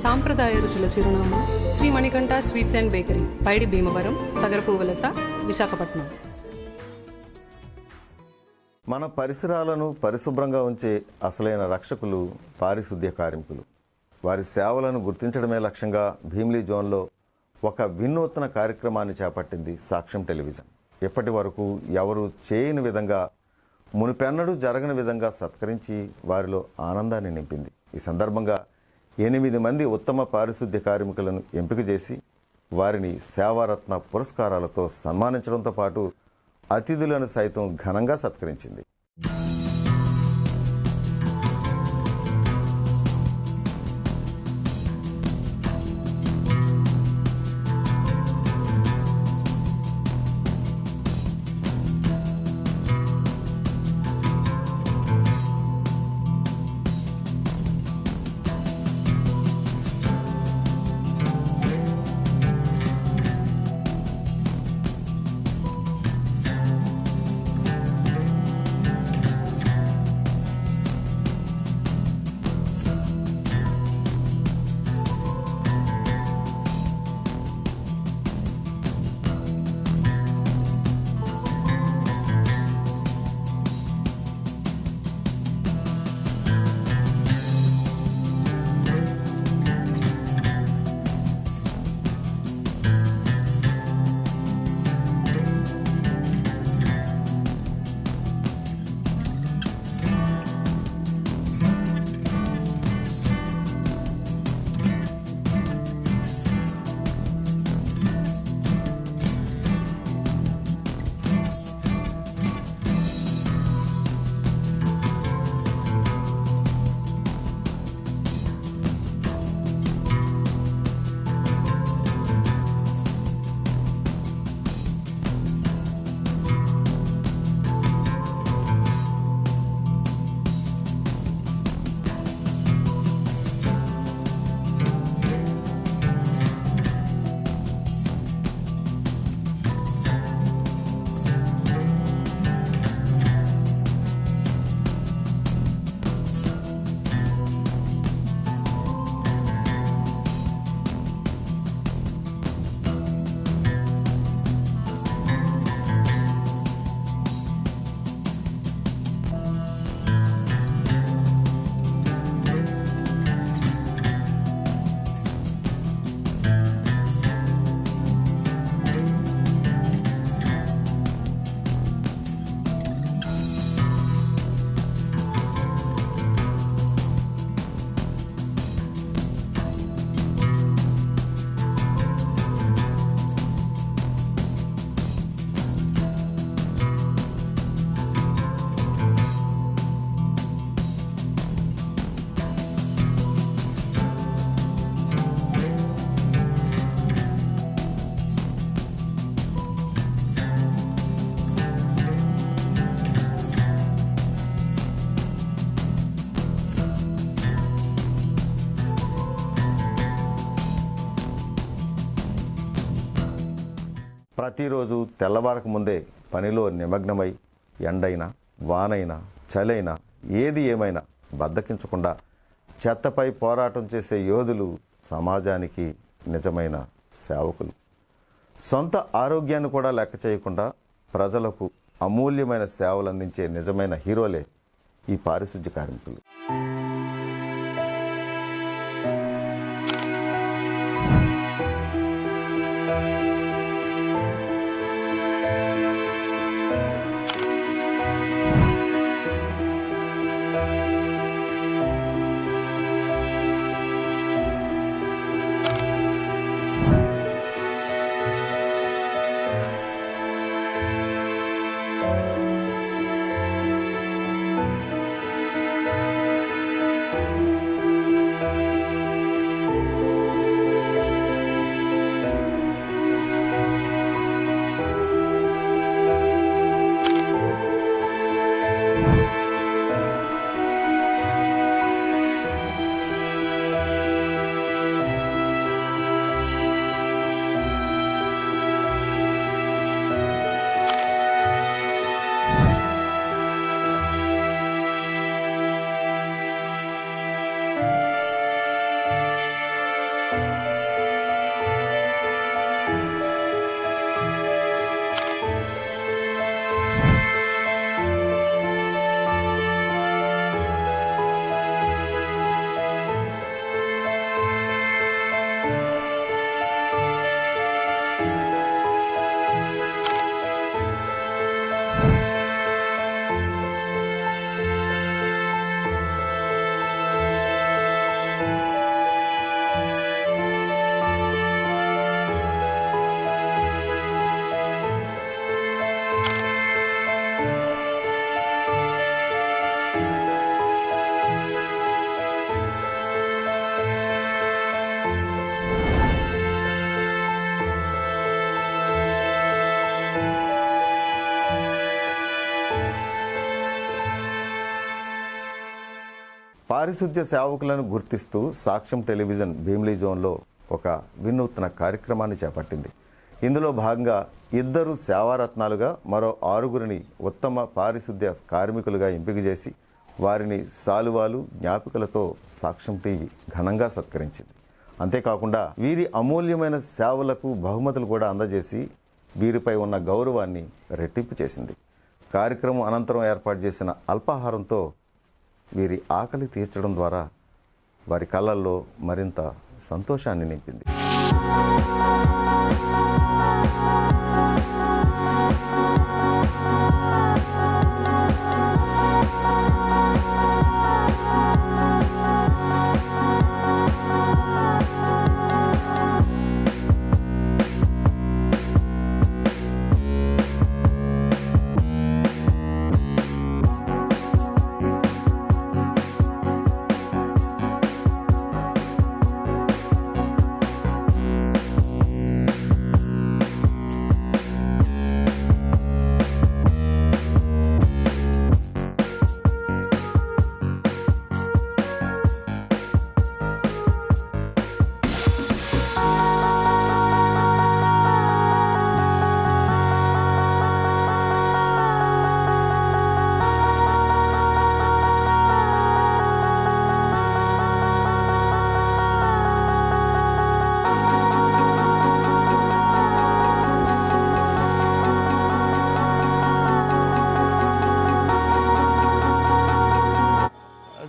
సాంప్రదాయ రుచుల చిరునామా Shri Manikanta sweets and bakery, Paidi Bhimavaram, Tagarapu Valasa, Visakhapatnam. మన పరిసరాలను పరిశుభ్రంగా ఉంచే అసలైన రక్షకులు పారిశుద్ధ్య కార్మికులు. వారి సేవలను గుర్తించడమే లక్ష్యంగా భీమిలీ జోన్లో ఒక వినూత్న కార్యక్రమాన్ని చేపట్టింది సాక్ష్యం టెలివిజన్. ఇప్పటి వరకు ఎవరు చేయని విధంగా, మునిపెన్నడూ జరగని విధంగా సత్కరించి వారిలో ఆనందాన్ని నింపింది. ఈ సందర్భంగా 8 మంది ఉత్తమ పారిశుద్ధ్య కార్మికులను ఎంపిక చేసి వారిని సేవారత్న పురస్కారాలతో సన్మానించడంతో పాటు అతిథులను సైతం ఘనంగా సత్కరించింది. ప్రతిరోజు తెల్లవారకు ముందే పనిలో నిమగ్నమై ఎండైనా, వానైనా, చలైనా, ఏది ఏమైనా బద్దకించకుండా చెత్తపై పోరాటం చేసే యోధులు సమాజానికి నిజమైన సేవకులు. సొంత ఆరోగ్యాన్ని కూడా లెక్క చేయకుండా ప్రజలకు అమూల్యమైన సేవలు అందించే నిజమైన హీరోలే ఈ పారిశుద్ధ్య కార్మికులు. పారిశుద్ధ్య సేవకులను గుర్తిస్తూ సాక్ష్యం టెలివిజన్ భీమిలీ జోన్లో ఒక వినూత్న కార్యక్రమాన్ని చేపట్టింది. ఇందులో భాగంగా 2 సేవారత్నాలుగా మరో 6గురిని ఉత్తమ పారిశుద్ధ్య కార్మికులుగా ఎంపిక చేసి వారిని శాలువాలు జ్ఞాపికలతో సాక్ష్యం టీవీ ఘనంగా సత్కరించింది. అంతేకాకుండా వీరి అమూల్యమైన సేవలకు బహుమతులు కూడా అందజేసి వీరిపై ఉన్న గౌరవాన్ని రెట్టింపు చేసింది. కార్యక్రమం అనంతరం ఏర్పాటు చేసిన అల్పాహారంతో వీరి ఆకలి తీర్చడం ద్వారా వారి కళ్ళల్లో మరింత సంతోషాన్ని నింపింది.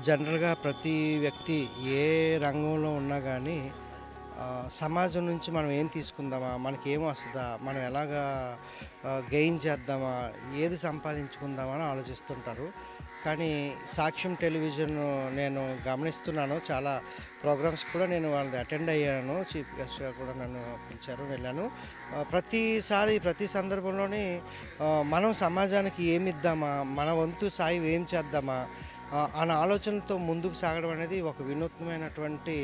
జనరల్గా ప్రతి వ్యక్తి ఏ రంగంలో ఉన్నా కానీ సమాజం నుంచి మనం ఏం తీసుకుందామా, మనకి ఏం వస్తుందా, మనం ఎలాగా గెయిన్ చేద్దామా, ఏది సంపాదించుకుందామా అని ఆలోచిస్తుంటారు. కానీ సాక్ష్యం టెలివిజన్ నేను గమనిస్తున్నాను, చాలా ప్రోగ్రామ్స్ కూడా నేను వాళ్ళది అటెండ్ అయ్యాను, చీఫ్ గెస్ట్గా కూడా నన్ను పిలిచారు, వెళ్ళాను. ప్రతి సందర్భంలోని మనం సమాజానికి ఏమి ఇద్దామా, మన వంతు సాయం ఏం చేద్దామా అనే ఆలోచనతో ముందుకు సాగడం అనేది ఒక వినూత్నమైనటువంటి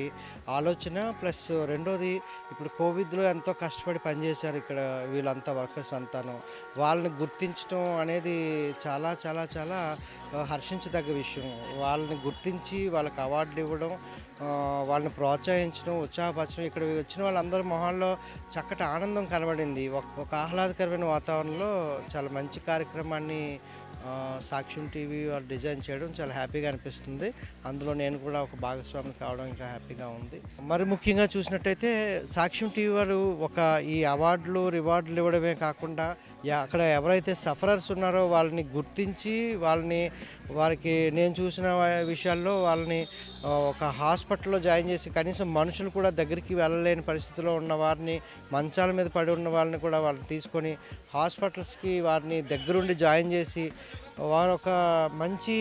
ఆలోచన. ప్లస్ రెండోది, ఇప్పుడు కోవిడ్లో ఎంతో కష్టపడి పనిచేశారు ఇక్కడ వీళ్ళంతా వర్కర్స్ అంతాను. వాళ్ళని గుర్తించడం అనేది చాలా చాలా చాలా హర్షించదగ్గ విషయం. వాళ్ళని గుర్తించి వాళ్ళకి అవార్డులు ఇవ్వడం, వాళ్ళని ప్రోత్సహించడం, ఉత్సాహపరచడం, ఇక్కడ వచ్చిన వాళ్ళందరి మొహాల్లో చక్కటి ఆనందం కనబడింది. ఒక ఆహ్లాదకరమైన వాతావరణంలో చాలా మంచి కార్యక్రమాన్ని సాక్ష్యం టీవీ వాళ్ళు డిజైన్ చేయడం చాలా హ్యాపీగా అనిపిస్తుంది. అందులో నేను కూడా ఒక భాగస్వామి కావడం ఇంకా హ్యాపీగా ఉంది. మరి ముఖ్యంగా చూసినట్టయితే సాక్ష్యం టీవీ వాళ్ళు ఈ అవార్డులు రివార్డులు ఇవ్వడమే కాకుండా అక్కడ ఎవరైతే సఫరర్స్ ఉన్నారో వాళ్ళని గుర్తించి వారికి నేను చూసిన విషయాల్లో వాళ్ళని ఒక హాస్పిటల్లో జాయిన్ చేసి కనీసం మనుషులు కూడా దగ్గరికి వెళ్ళలేని పరిస్థితిలో ఉన్న వారిని, మంచాల మీద పడి ఉన్న వాళ్ళని కూడా వాళ్ళని తీసుకొని హాస్పిటల్స్కి వారిని దగ్గరుండి జాయిన్ చేసి వారు ఒక మంచి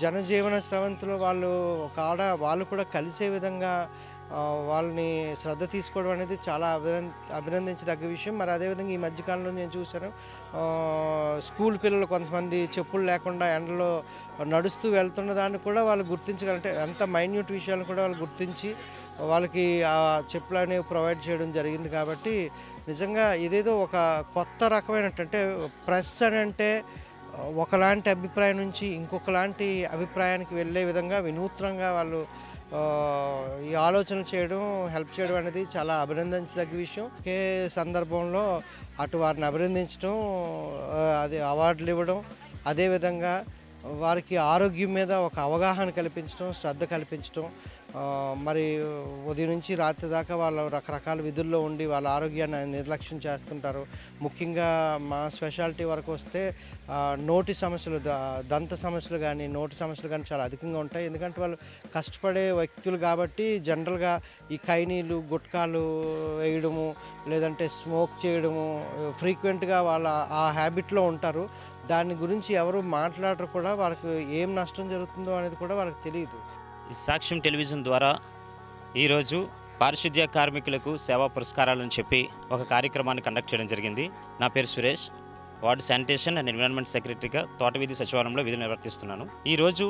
జనజీవన స్రవంతిలో వాళ్ళు కూడా కలిసే విధంగా వాళ్ళని శ్రద్ధ తీసుకోవడం అనేది చాలా అభినందించదగ్గ విషయం. మరి అదేవిధంగా ఈ మధ్యకాలంలో నేను చూశాను, స్కూల్ పిల్లలు కొంతమంది చెప్పులు లేకుండా ఎండలో నడుస్తూ వెళ్తున్న దాన్ని కూడా వాళ్ళు గుర్తించగలంటే ఎంత మైన్యూట్ విషయాలను కూడా వాళ్ళు గుర్తించి వాళ్ళకి ఆ చెప్పులు అనేవి ప్రొవైడ్ చేయడం జరిగింది. కాబట్టి నిజంగా ఇదేదో ఒక కొత్త రకమైనటువంటి ప్రెస్ అని అంటే ఒకలాంటి అభిప్రాయం నుంచి ఇంకొకలాంటి అభిప్రాయానికి వెళ్ళే విధంగా వినూత్నంగా వాళ్ళు ఈ ఆలోచన చేయడం, హెల్ప్ చేయడం అనేది చాలా అభినందించదగ్గ విషయం. ఒకే సందర్భంలో అటు వారిని అభినందించడం, అది అవార్డులు ఇవ్వడం, అదేవిధంగా వారికి ఆరోగ్యం మీద ఒక అవగాహన కల్పించడం, శ్రద్ధ కల్పించడం. మరి ఉదయం నుంచి రాత్రి దాకా వాళ్ళు రకరకాల విధుల్లో ఉండి వాళ్ళ ఆరోగ్యాన్ని నిర్లక్ష్యం చేస్తుంటారు. ముఖ్యంగా మా స్పెషాలిటీ వరకు వస్తే నోటి సమస్యలు, దంత సమస్యలు కానీ నోటి సమస్యలు కానీ చాలా అధికంగా ఉంటాయి. ఎందుకంటే వాళ్ళు కష్టపడే వ్యక్తులు కాబట్టి జనరల్గా ఈ కైనీలు, గుట్కాలు వేయడము, లేదంటే స్మోక్ చేయడము ఫ్రీక్వెంట్గా వాళ్ళ ఆ హ్యాబిట్లో ఉంటారు. దాని గురించి ఎవరు మాట్లాడరు కూడా, వాళ్ళకి ఏం నష్టం జరుగుతుందో అనేది కూడా వాళ్ళకి తెలియదు. ఈ సాక్ష్యం టెలివిజన్ ద్వారా ఈరోజు పారిశుద్ధ్య కార్మికులకు సేవా పురస్కారాలని చెప్పి ఒక కార్యక్రమాన్ని కండక్ట్ చేయడం జరిగింది. నా పేరు Suresh, ward sanitation and environment సెక్రటరీగా తోటవీధి సచివాలయంలో విధులు నిర్వర్తిస్తున్నాను. ఈరోజు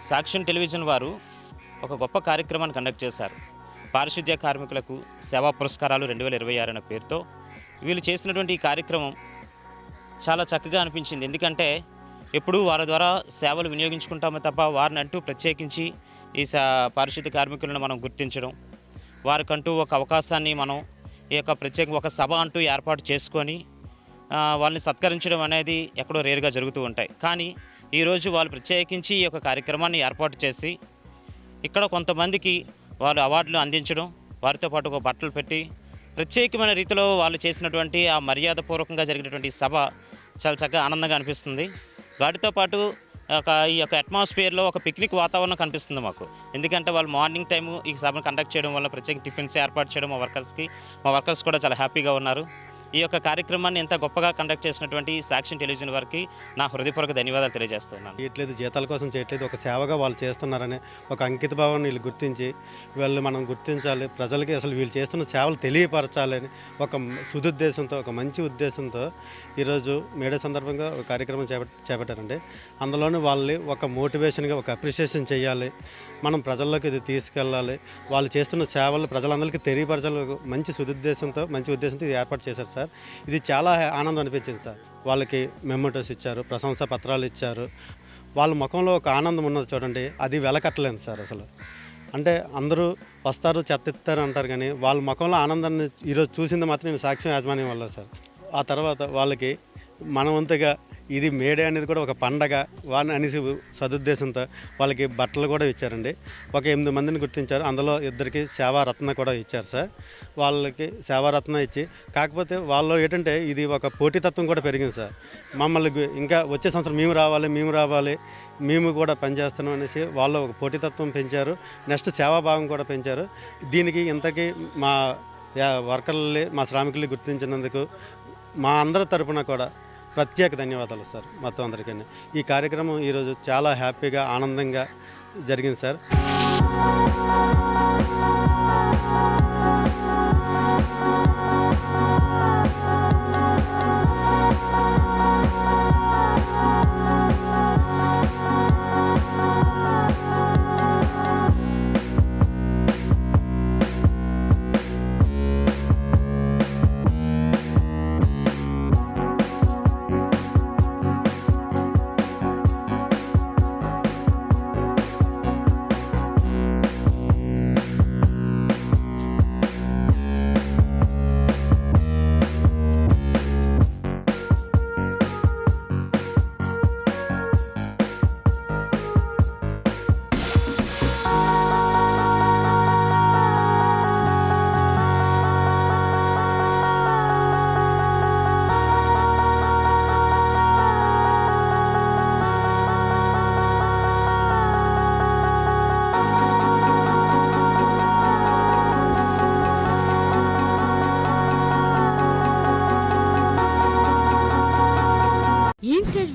సాక్ష్యం టెలివిజన్ వారు ఒక గొప్ప కార్యక్రమాన్ని కండక్ట్ చేశారు. పారిశుద్ధ్య కార్మికులకు సేవా పురస్కారాలు 2026 అనే పేరుతో వీళ్ళు చేసినటువంటి ఈ కార్యక్రమం చాలా చక్కగా అనిపించింది. ఎందుకంటే ఎప్పుడూ వారి ద్వారా సేవలు వినియోగించుకుంటామే తప్ప వారిని అంటూ ప్రత్యేకించి ఈ పారిశుద్ధ్య కార్మికులను మనం గుర్తించడం, వారికంటూ ఒక అవకాశాన్ని మనం ఈ యొక్క ప్రత్యేక ఒక సభ అంటూ ఏర్పాటు చేసుకొని వాళ్ళని సత్కరించడం అనేది ఎక్కడో రేరుగా జరుగుతూ ఉంటాయి. కానీ ఈరోజు వాళ్ళు ప్రత్యేకించి ఈ యొక్క కార్యక్రమాన్ని ఏర్పాటు చేసి ఇక్కడ కొంతమందికి వాళ్ళు అవార్డులు అందించడం, వారితో పాటు ఒక బట్టలు పెట్టి ప్రత్యేకమైన రీతిలో వాళ్ళు చేసినటువంటి ఆ మర్యాదపూర్వకంగా జరిగినటువంటి సభ చాలా చక్కగా ఆనందంగా అనిపిస్తుంది. వాటితో పాటు ఈ యొక్క అట్మాస్ఫియర్లో ఒక పిక్నిక్ వాతావరణం కనిపిస్తుంది మాకు. ఎందుకంటే వాళ్ళు మార్నింగ్ టైము ఈ సభను కండక్ట్ చేయడం వల్ల ప్రత్యేక టిఫిన్స్ ఏర్పాటు చేయడం మా వర్కర్స్ కూడా చాలా హ్యాపీగా ఉన్నారు. ఈ యొక్క కార్యక్రమాన్ని ఎంత గొప్పగా కండక్ట్ చేసినటువంటి సాక్ష్యం టెలివిజన్ వారికి నా హృదయపూర్వక ధన్యవాదాలు తెలియజేస్తున్నాను. చేయట్లేదు, జీతాల కోసం చేయట్లేదు, ఒక సేవగా వాళ్ళు చేస్తున్నారనే ఒక అంకిత భావాన్ని వీళ్ళు గుర్తించి మనం గుర్తించాలి, ప్రజలకి అసలు వీళ్ళు చేస్తున్న సేవలు తెలియపరచాలని ఒక సుదుద్దేశంతో, ఒక మంచి ఉద్దేశంతో ఈరోజు మేడే సందర్భంగా ఒక కార్యక్రమం చేపట్టారండి. అందులోని వాళ్ళని ఒక మోటివేషన్గా, ఒక అప్రిషియేషన్ చేయాలి, మనం ప్రజల్లోకి ఇది తీసుకెళ్ళాలి, వాళ్ళు చేస్తున్న సేవలు ప్రజలందరికీ తెలియపరచాలి, మంచి సుదుద్దేశంతో, మంచి ఉద్దేశంతో ఇది ఏర్పాటు చేశారు సార్. ఇది చాలా ఆనందం అనిపించింది సార్. వాళ్ళకి మెమోటోస్ ఇచ్చారు, ప్రశంసా పత్రాలు ఇచ్చారు. వాళ్ళ ముఖంలో ఒక ఆనందం ఉన్నది చూడండి, అది వెలకట్టలేదు సార్ అసలు. అంటే అందరూ వస్తారు, చెత్తిస్తారు అంటారు, కానీ వాళ్ళ ముఖంలో ఆనందాన్ని ఈరోజు చూసింది మాత్రం నేను సాక్ష్యం యాజమాన్యం వల్ల సార్. ఆ తర్వాత వాళ్ళకి మనవంతుగా ఇది మేడే అనేది కూడా ఒక పండగ వారిని అనేసి సదుద్దేశంతో వాళ్ళకి బట్టలు కూడా ఇచ్చారండి. ఒక 8 మందిని గుర్తించారు, అందులో 2కి సేవారత్న కూడా ఇచ్చారు సార్. వాళ్ళకి సేవారత్న ఇచ్చి, కాకపోతే వాళ్ళు ఏంటంటే ఇది ఒక పోటీతత్వం కూడా పెరిగింది సార్. మమ్మల్ని ఇంకా వచ్చే సంవత్సరం మేము రావాలి, మేము కూడా పనిచేస్తున్నాం అనేసి వాళ్ళు ఒక పోటీతత్వం పెంచారు. నెక్స్ట్ సేవాభావం కూడా పెంచారు. దీనికి ఇంతకీ మా వర్కర్లని, మా శ్రామికుల్ని గుర్తించినందుకు మా అందరి తరపున కూడా ప్రత్యేక ధన్యవాదాలు సార్ మొత్తం అందరికీ. ఈ కార్యక్రమం ఈరోజు చాలా హ్యాపీగా, ఆనందంగా జరిగింది సార్.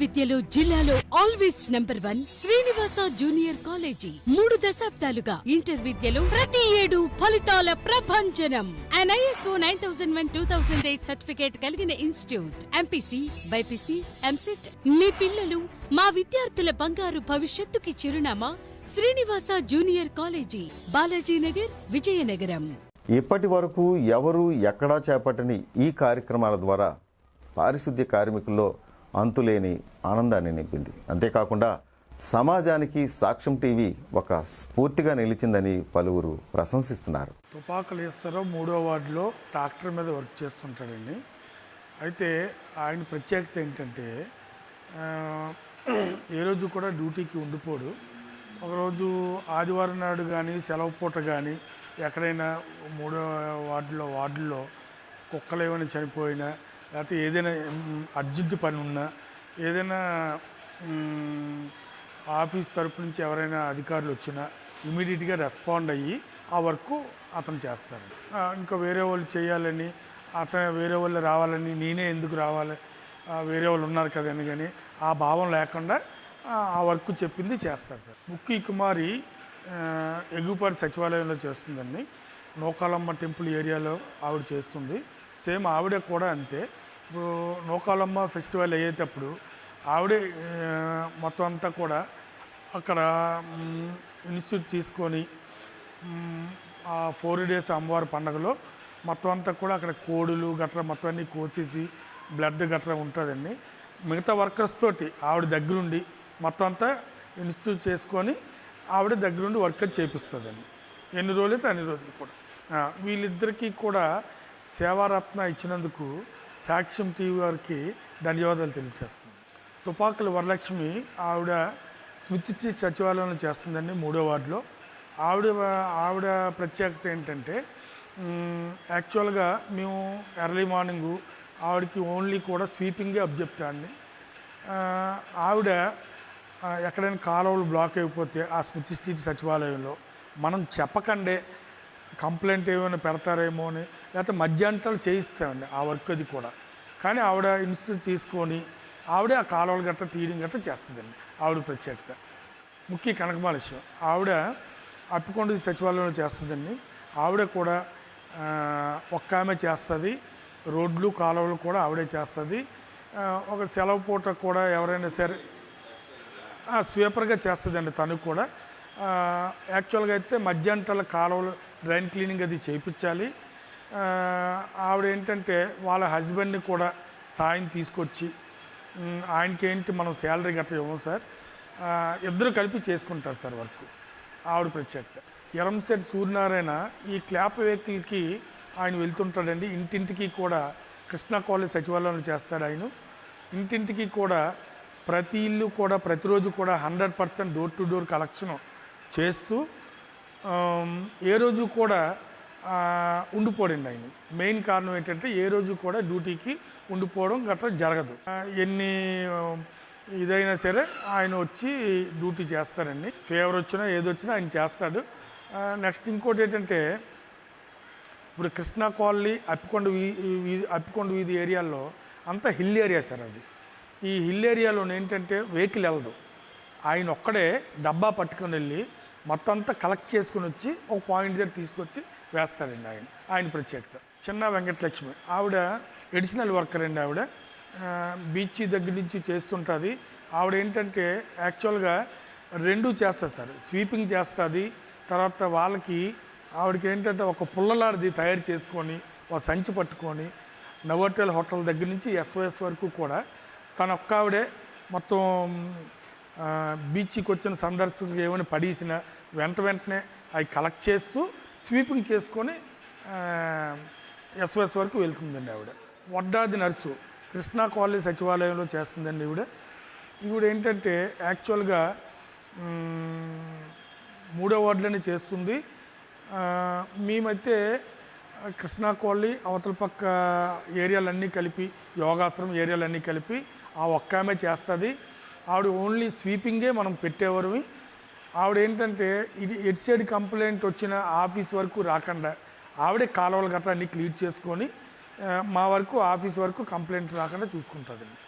విద్యలో జిల్లాలో always number 1 Srinivasa junior college. 3 దశాబ్దాలుగా ఇంటర్ విద్యలో ప్రతి 7 ఫలితాల ప్రభంజనం. ISO 9001:2008 సర్టిఫికేట్ కలిగిన ఇన్స్టిట్యూట్. MPC, BiPC, EAMCET. మీ పిల్లలు, మా విద్యార్థుల బంగారు భవిష్యత్తుకి చిరునామా శ్రీనివాస జూనియర్ కాలేజీ, బాలాజీనగర్, విజయనగరం. ఇప్పటి వరకు ఎవరు ఎక్కడా చేపట్టని ఈ కార్యక్రమాల ద్వారా పారిశుద్ధ్య కార్మికుల్లో అంతులేని ఆనందాన్ని నింపింది. అంతేకాకుండా సమాజానికి సాక్ష్యం టీవీ ఒక స్ఫూర్తిగా నిలిచిందని పలువురు ప్రశంసిస్తున్నారు. తుపాకులేశ్వరరావు 3వ వార్డులో ట్రాక్టర్ మీద వర్క్ చేస్తుంటాడండి. అయితే ఆయన ప్రత్యేకత ఏంటంటే ఏ రోజు కూడా డ్యూటీకి ఉండిపోడు. ఒకరోజు ఆదివారం నాడు కానీ, సెలవు పూట కానీ ఎక్కడైనా 3వ వార్డుల్లో కుక్కలు ఏమైనా చనిపోయినా, లేకపోతే ఏదైనా అర్జెంట్ పని ఉన్నా, ఏదైనా ఆఫీస్ తరపు నుంచి ఎవరైనా అధికారులు వచ్చినా ఇమీడియట్గా రెస్పాండ్ అయ్యి ఆ వర్క్ అతను చేస్తారు. ఇంకా వేరే వాళ్ళు చేయాలని, వేరే వాళ్ళు రావాలని, నేనే ఎందుకు రావాలి, వేరే వాళ్ళు ఉన్నారు కదని కానీ ఆ భావం లేకుండా ఆ వర్క్ చెప్పింది చేస్తారు సార్. ముక్కి కుమారి ఎగుపాటి సచివాలయంలో చేస్తుందండి. నూకాలమ్మ టెంపుల్ ఏరియాలో ఆవిడ చేస్తుంది. సేమ్ ఆవిడ కూడా అంతే. ఇప్పుడు నూకాలమ్మ ఫెస్టివల్ అయ్యేటప్పుడు ఆవిడే మొత్తం అంతా కూడా అక్కడ ఇన్స్టిట్యూట్ తీసుకొని ఆ 4 days అమ్మవారి పండుగలో మొత్తం అంతా కూడా అక్కడ కోడులు గట్రా మొత్తం అన్నీ కోసేసి బ్లడ్ గట్రా ఉంటుందండి. మిగతా వర్కర్స్ తోటి ఆవిడ దగ్గరుండి మొత్తం అంతా ఇన్స్టిట్యూట్ చేసుకొని ఆవిడ దగ్గరుండి వర్క్ చేపిస్తుందండి. ఎన్ని రోజులైతే అన్ని రోజులు కూడా. వీళ్ళిద్దరికీ కూడా సేవారత్న ఇచ్చినందుకు సాక్ష్యం టీవీ వారికి ధన్యవాదాలు తెలియజేస్తున్నాను. తుపాకుల వరలక్ష్మి ఆవిడ స్మిత్ స్ట్రీట్ సచివాలయంలో చేస్తుందండి, 3వ వార్డులో. ఆవిడ ప్రత్యేకత ఏంటంటే యాక్చువల్గా మేము ఎర్లీ మార్నింగు ఆవిడకి ఓన్లీ కూడా స్వీపింగే అబ్జెక్టాన్ని. ఆవిడ ఎక్కడైనా కాలువలు బ్లాక్ అయిపోతే ఆ స్మిత్ స్ట్రీట్ సచివాలయంలో మనం చెప్పకండే కంప్లైంట్ ఏమైనా పెడతారేమో అని, లేకపోతే మధ్యంతరాలు చేయిస్తామండి ఆ వర్క్ అది కూడా. కానీ ఆవిడ ఇన్స్టిట్యూట్ తీసుకొని ఆవిడే ఆ కాలువలు గట్రా తీయడం గట్రా చేస్తుందండి. ఆవిడ ప్రత్యేకత. ముఖ్య కనకమాలక్ష్మి ఆవిడ అప్పికొండ సచివాలయంలో చేస్తుందండి. ఆవిడ కూడా ఒక్క ఆమె చేస్తుంది. రోడ్లు కాలువలు కూడా ఆవిడే చేస్తుంది. ఒక సెలవు పూట కూడా ఎవరైనా సరే స్వీపర్గా చేస్తుందండి తను కూడా. యాక్చువల్గా అయితే మధ్యంతరాల కాలువలు డ్రైన్ క్లీనింగ్ అది చేయించాలి. ఆవిడ ఏంటంటే వాళ్ళ హస్బెండ్ని కూడా సాయం తీసుకొచ్చి, ఆయనకి ఏంటి మనం శాలరీ గట్రా ఇవ్వం సార్, ఇద్దరు కలిపి చేసుకుంటారు సార్ వర్క్. ఆవిడ ప్రత్యేకత. ఎరంశెట్టి సూర్యనారాయణ ఈ క్లాప్ వెహికల్కి ఆయన వెళ్తుంటాడండి. ఇంటింటికి కూడా కృష్ణా కాలేజ్ సచివాలయంలో చేస్తాడు ఆయన. ఇంటింటికి కూడా ప్రతి ఇల్లు కూడా ప్రతిరోజు కూడా 100% డోర్ టు డోర్ కలెక్షన్ చేస్తూ ఏ రోజు కూడా ఉండిపోడండి ఆయన. మెయిన్ కారణం ఏంటంటే ఏ రోజు కూడా డ్యూటీకి ఉండిపోవడం గట్రా జరగదు. ఎన్ని ఇదైనా సరే ఆయన వచ్చి డ్యూటీ చేస్తారండి. ఫీవర్ వచ్చినా ఏదొచ్చినా ఆయన చేస్తాడు. నెక్స్ట్ ఇంకోటి ఏంటంటే ఇప్పుడు కృష్ణా కాలనీ అప్పికొండ వీధి ఏరియాలో అంతా హిల్ ఏరియా సార్. అది ఈ హిల్ ఏరియాలో ఏంటంటే వెహికల్ వెళ్ళదు. ఆయన ఒక్కడే డబ్బా పట్టుకొని వెళ్ళి మొత్తం అంతా కలెక్ట్ చేసుకుని వచ్చి ఒక పాయింట్ దగ్గర తీసుకొచ్చి వేస్తాడండి ఆయన ప్రత్యేకత. చిన్న వెంకటలక్ష్మి ఆవిడ ఎడిషనల్ వర్కర్ అండి. ఆవిడ బీచ్ దగ్గర నుంచి చేస్తుంటుంది. ఆవిడ ఏంటంటే యాక్చువల్గా 2 చేస్తుంది సార్. స్వీపింగ్ చేస్తుంది, తర్వాత వాళ్ళకి ఆవిడకి ఏంటంటే ఒక పుల్లలాడిది తయారు చేసుకొని ఒక సంచి పట్టుకొని నవోటెల్ హోటల్ దగ్గర నుంచి ఎస్ఓఎస్ వరకు కూడా తన ఒక్క ఆవిడే మొత్తం బీచ్కి వచ్చిన సందర్శకులు ఏమైనా పడేసిన వెంటనే అవి కలెక్ట్ చేస్తూ స్వీపింగ్ చేసుకొని ఎస్ఓఎస్ వరకు వెళ్తుందండి ఆవిడ. వడ్డాది నర్సు కృష్ణా కాలేజ్ సచివాలయంలో చేస్తుందండి ఈవిడ ఏంటంటే యాక్చువల్గా 3వ వార్డులోనే చేస్తుంది. మేమైతే కృష్ణా కాలనీ అవతల పక్క ఏరియాలన్నీ కలిపి, యోగాశ్రమం ఏరియాలన్నీ కలిపి ఆ ఒక్క ఆమె చేస్తుంది. ఆవిడ ఓన్లీ స్వీపింగే మనం పెట్టేవారు. ఆవిడ ఏంటంటే ఎటు సైడ్ కంప్లైంట్ వచ్చిన ఆఫీస్ వరకు రాకుండా ఆవిడే కాలువలు గట్రా అన్నీ క్లియర్ చేసుకొని మా వరకు ఆఫీస్ వరకు కంప్లైంట్ రాకుండా చూసుకుంటుందండి.